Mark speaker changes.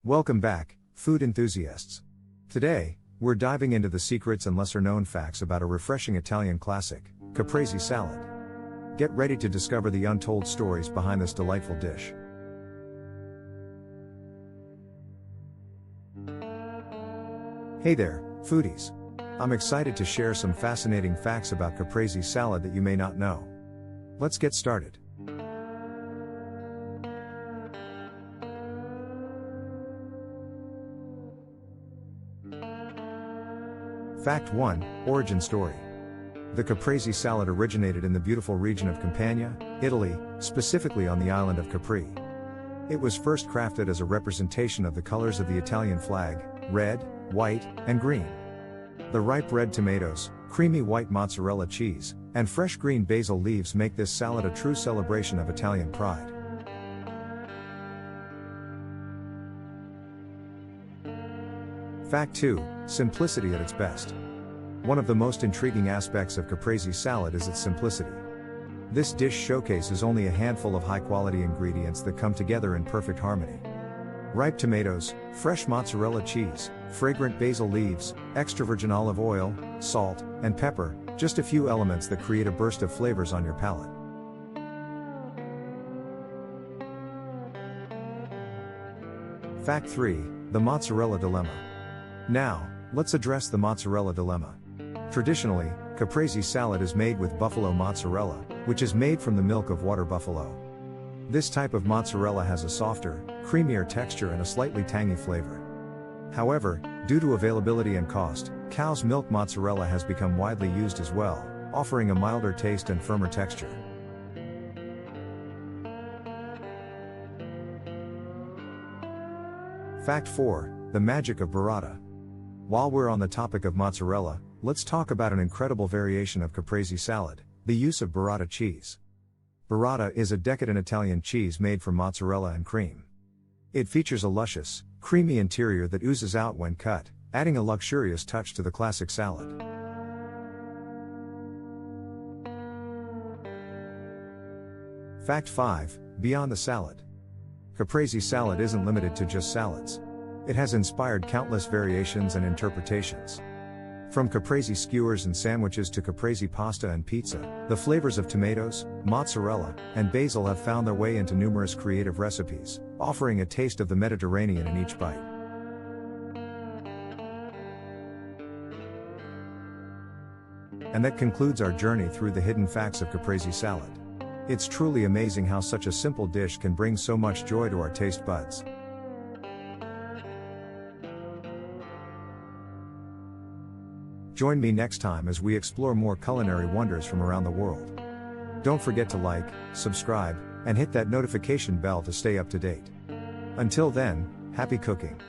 Speaker 1: Welcome back, food enthusiasts. Today, we're diving into the secrets and lesser-known facts about a refreshing Italian classic, Caprese salad. Get ready to discover the untold stories behind this delightful dish. Hey there, foodies. I'm excited to share some fascinating facts about Caprese salad that you may not know. Let's get started. Fact 1, Origin Story. The Caprese salad originated in the beautiful region of Campania, Italy, specifically on the island of Capri. It was first crafted as a representation of the colors of the Italian flag, red, white, and green. The ripe red tomatoes, creamy white mozzarella cheese, and fresh green basil leaves make this salad a true celebration of Italian pride. Fact 2, Simplicity at its best. One of the most intriguing aspects of Caprese salad is its simplicity. This dish showcases only a handful of high-quality ingredients that come together in perfect harmony. Ripe tomatoes, fresh mozzarella cheese, fragrant basil leaves, extra virgin olive oil, salt, and pepper, just a few elements that create a burst of flavors on your palate. Fact 3, The Mozzarella Dilemma. Now, let's address the mozzarella dilemma. Traditionally, Caprese salad is made with buffalo mozzarella, which is made from the milk of water buffalo. This type of mozzarella has a softer, creamier texture and a slightly tangy flavor. However, due to availability and cost, cow's milk mozzarella has become widely used as well, offering a milder taste and firmer texture. Fact 4, The Magic of Burrata. While we're on the topic of mozzarella, let's talk about an incredible variation of Caprese salad, the use of burrata cheese. Burrata is a decadent Italian cheese made from mozzarella and cream. It features a luscious, creamy interior that oozes out when cut, adding a luxurious touch to the classic salad. Fact 5, Beyond the salad. Caprese salad isn't limited to just salads. It has inspired countless variations and interpretations. From Caprese skewers and sandwiches to Caprese pasta and pizza, the flavors of tomatoes, mozzarella, and basil have found their way into numerous creative recipes, offering a taste of the Mediterranean in each bite. And that concludes our journey through the hidden facts of Caprese salad. It's truly amazing how such a simple dish can bring so much joy to our taste buds. Join me next time as we explore more culinary wonders from around the world. Don't forget to like, subscribe, and hit that notification bell to stay up to date. Until then, happy cooking!